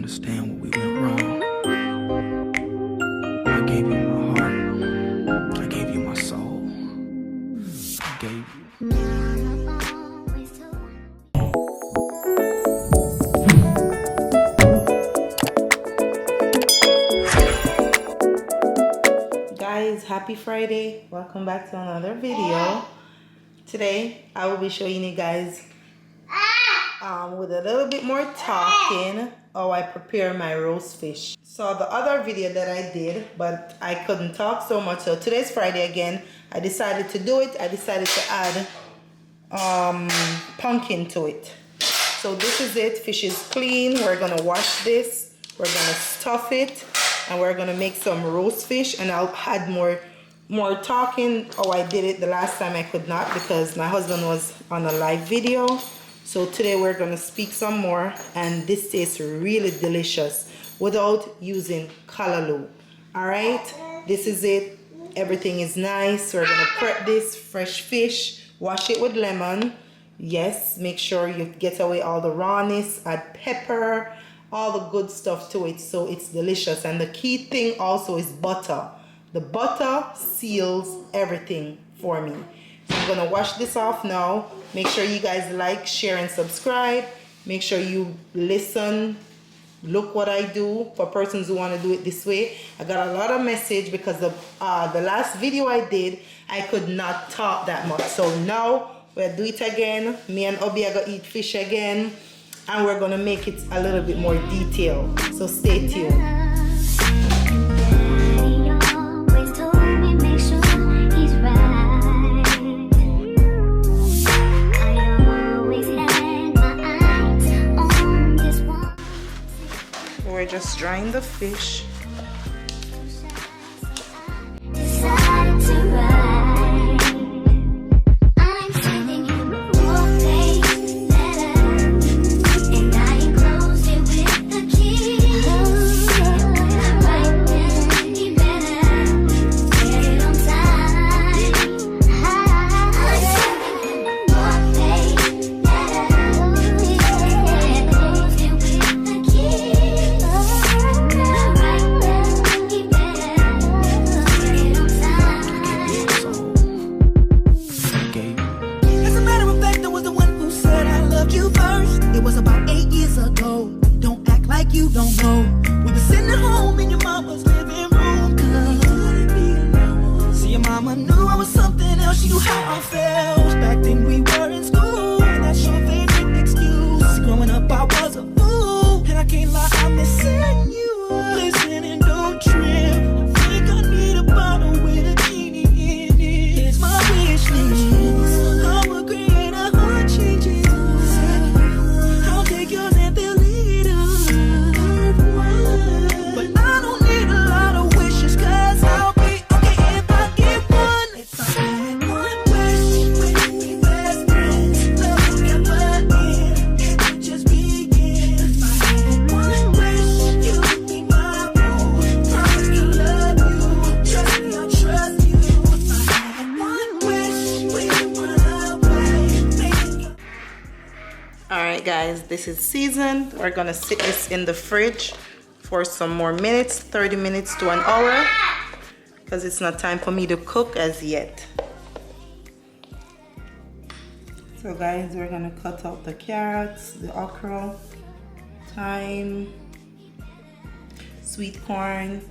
understand what we went wrong. I gave you my heart. I gave you my soul. I gave you. Guys, happy Friday. Welcome back to another video. Today I will be showing you guys with a little bit more talking how I prepare my roast fish. So the other video that I did, but I couldn't talk so much, so today's Friday again. I decided to do it. I decided to add pumpkin to it. So this is it. Fish is clean. We're gonna wash this, we're gonna stuff it, and we're gonna make some roast fish. And I'll add more talking how I did it the last time. I could not because my husband was on a live video. So today we're gonna speak some more, and this tastes really delicious without using callaloo. All right, this is it. Everything is nice. We're gonna prep this fresh fish, wash it with lemon. Yes, make sure you get away all the rawness, add pepper, all the good stuff to it so it's delicious. And the key thing also is butter. The butter seals everything for me. So I'm gonna wash this off now. Make sure you guys like, share, and subscribe. Make sure you listen. Look what I do for persons who want to do it this way. I got a lot of message because the last video I did, I could not talk that much. So now we'll do it again. Me and Obi are gonna eat fish again, and we're gonna make it a little bit more detailed. So stay tuned. We're just drying the fish. Guys, this is seasoned. We're gonna sit this in the fridge for some more minutes, 30 minutes to an hour, because it's not time for me to cook as yet. So guys, we're gonna cut out the carrots, the okra, thyme, sweet corn,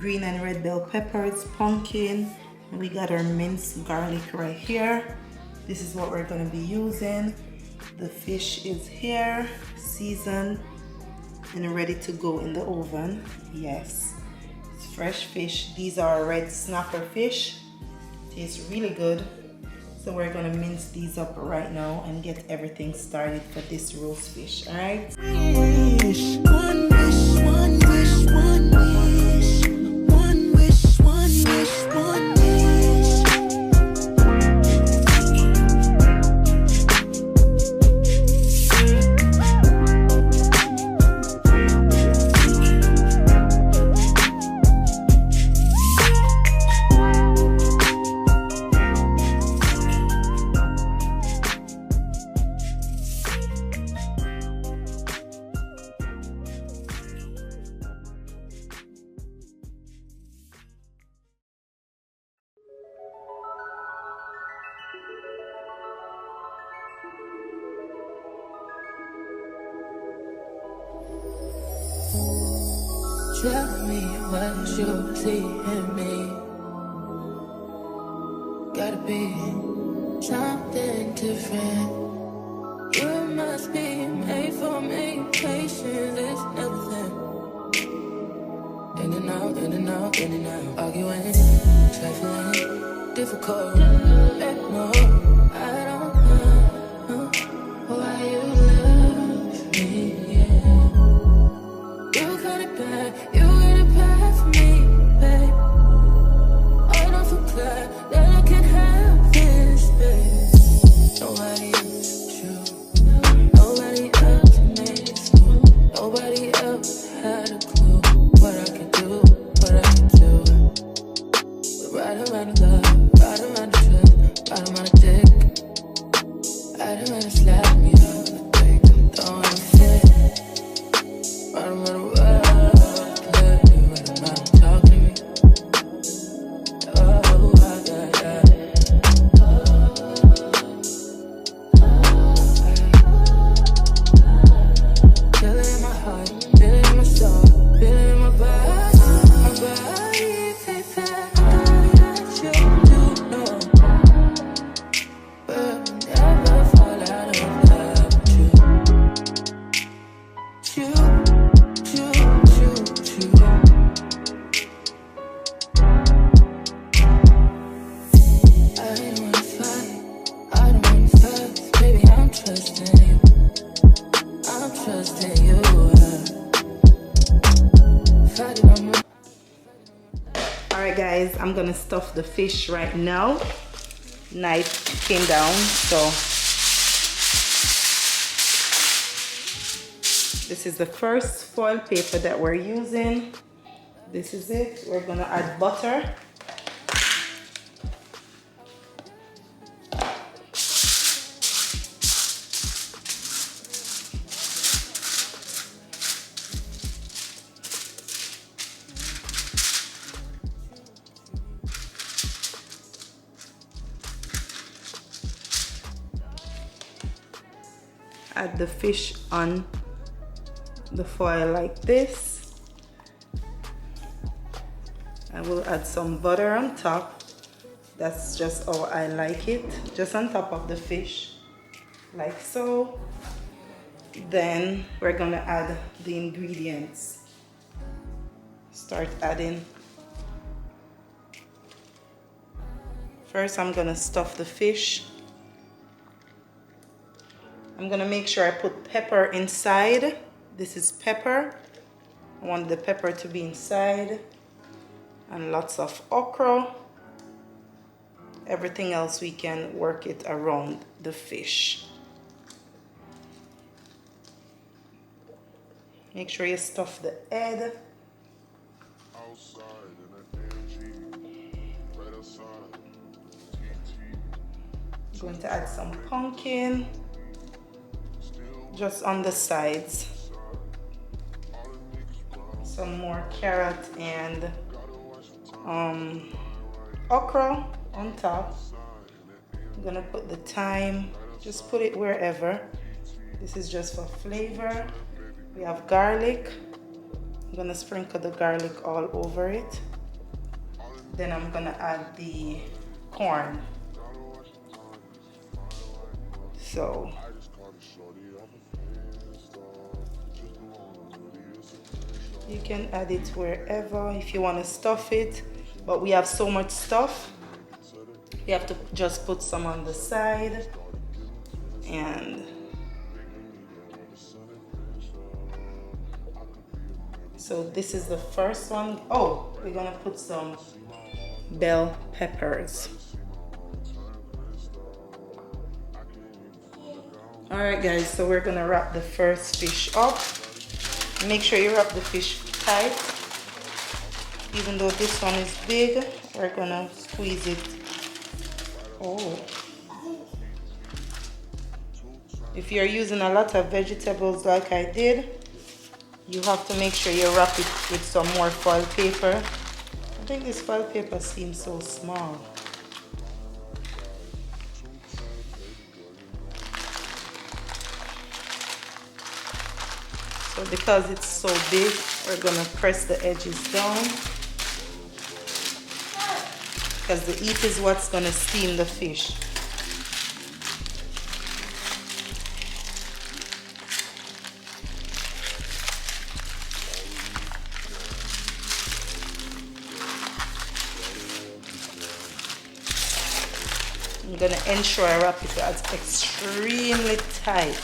green and red bell peppers, pumpkin, and we got our minced garlic right here. This is what we're gonna be using. The fish is here, seasoned and ready to go in the oven. Yes, it's fresh fish. These are red snapper fish. Tastes really good. So we're gonna mince these up right now and get everything started for this roast fish. All right. Wish, one wish, one wish, one wish, one wish, one wish, one wish. Tell me what you see in me. Gotta be something different. You must be made for me. Patience is nothing. In and out, in and out, in and out. Arguing, trifling, difficult. Let no, I don't know why you love me. Yeah. You got it bad, you got it bad for me, babe. I don't feel glad that I can have this, babe. Nobody else true. Nobody else made it smooth. Nobody else had a clue what I could do, what I could do. We're right around the love, right around the trust, right around the dick. Right around the slap me up, I think I'm throwing a fit. Right around the world, let me right around the talk to me. Oh, yeah. Feel it in my heart, feel it in my soul, feel it in my body, baby. That you do know, but never fall out of love with you. I don't wanna fight, I don't wanna fuss, baby. I'm trusting you. I'm trusting you. Fight it on my. Alright guys, I'm gonna stuff the fish right now. Knife came down, so this is the first foil paper that we're using. This is it. We're gonna add butter. Add the fish on the foil like this. I will add some butter on top. That's just how I like it, just on top of the fish, like so. Then we're gonna add the ingredients. Start adding. First, I'm gonna stuff the fish. I'm gonna make sure I put pepper inside. This is pepper. I want the pepper to be inside. And lots of okra. Everything else we can work it around the fish. Make sure you stuff the head. I'm going to add some pumpkin. Just on the sides. Some more carrot and okra on top. I'm gonna put the thyme, just put it wherever. This is just for flavor. We have garlic. I'm gonna sprinkle the garlic all over it. Then I'm gonna add the corn. So you can add it wherever if you want to stuff it, but we have so much stuff, you have to just put some on the side. And so this is the first one. Oh, we're gonna put some bell peppers. All right guys, so we're gonna wrap the first fish up. Make sure you wrap the fish tight. Even though this one is big, we're gonna squeeze it. Oh. If you're using a lot of vegetables like I did, you have to make sure you wrap it with some more foil paper. I think this foil paper seems so small. So because it's so big, we're gonna press the edges down, because the heat is what's gonna steam the fish. I'm gonna ensure I wrap it as extremely tight.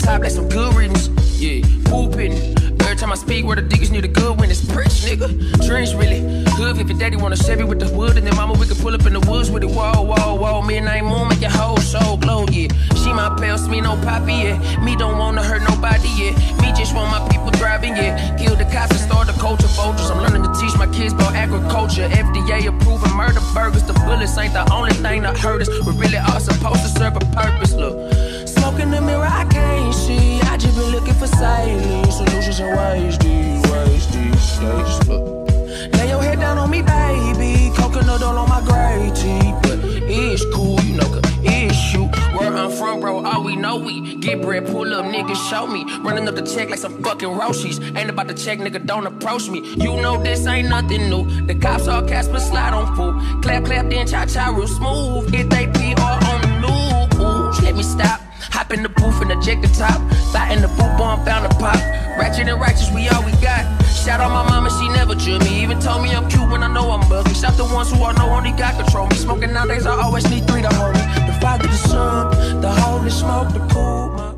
Top like some good riddance, yeah, pooping. Every time I speak, where the diggers need a good win, it's preach, nigga. Dreams really good if your daddy wanna Chevy with the wood, and then mama we could pull up in the woods with it. Whoa, whoa, whoa, midnight moon make your whole soul glow, yeah. She my pals, me no poppy, yeah. Me don't wanna hurt nobody, yeah. Me just want my people thriving, yeah. Kill the cops and start the culture vultures. I'm learning to teach my kids about agriculture. FDA approving murder burgers. The bullets ain't the only thing that hurt us. We really are supposed to serve a purpose, look. Smoke in the mirror, I can't see. I just been looking for silence, solutions and ways these days. Look. Lay your head down on me, baby. Coconut oil on my gray tea. But it's cool, you know, cause it's you. Where I'm from, bro, all we know we get bread, pull up, niggas, show me. Running up the check like some fucking Roshis. Ain't about to check, nigga, don't approach me. You know this ain't nothing new. The cops all Casper slide on fool. Clap, clap, then cha-cha real smooth. Hit they PR on the news. Let me stop. Hop in the booth and eject the top. Fly in the boot bomb, found a pop. Ratchet and righteous, we all we got. Shout out my mama, she never judged me. Even told me I'm cute when I know I'm ugly. Shout the ones who I know only got control me. Smoking nowadays, I always need 3 to hold me. The Father, the Son, the Holy Smoke, the cool.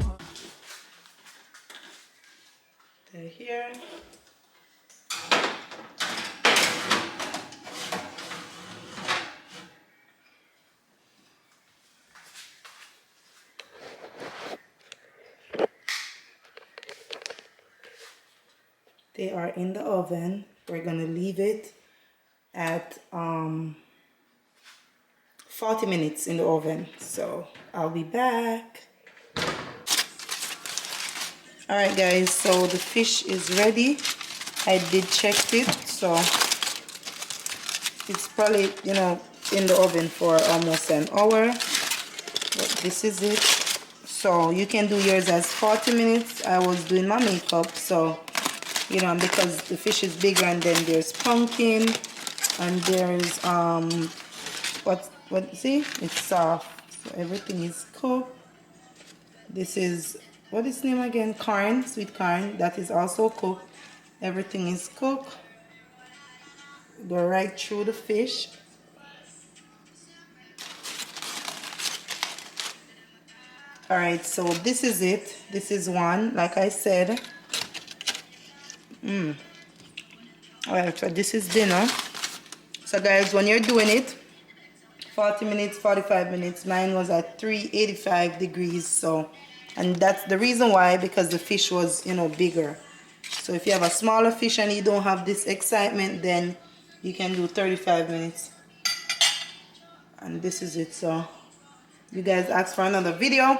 They're here. They are in the oven. We're gonna leave it at 40 minutes in the oven. So I'll be back. All right, guys, so the fish is ready. I did check it, so it's probably, you know, in the oven for almost an hour. But this is it. So you can do yours as 40 minutes. I was doing my makeup, so you know, because the fish is bigger, and then there's pumpkin, and there's what see, it's soft, so everything is cooked. This is, what is the name again? Corn, sweet corn, that is also cooked. Everything is cooked. Go right through the fish. All right, so this is it. This is one, like I said. Alright, so this is dinner. So guys, when you're doing it, 40 minutes, 45 minutes, mine was at 385 degrees. So, and that's the reason why, because the fish was, you know, bigger. So if you have a smaller fish and you don't have this excitement, then you can do 35 minutes. And this is it. So you guys asked for another video.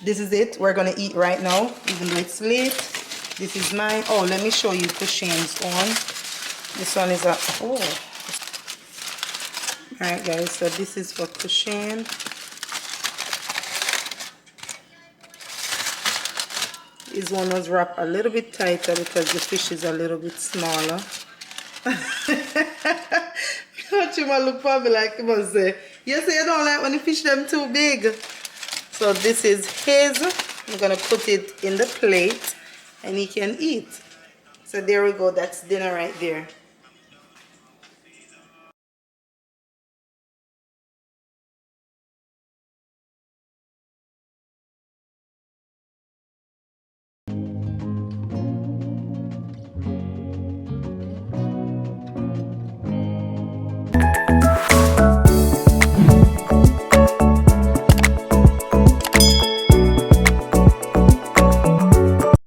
This is it. We're gonna eat right now, even though it's late. This is mine. Oh, let me show you Kushane's one. This one is a, oh. Alright guys, so this is for Kushane. His one was wrapped a little bit tighter because the fish is a little bit smaller. Watch him look for me like he must say, you say you don't like when the fish them too big. So this is his. I'm gonna put it in the plate and he can eat. So there we go, that's dinner right there.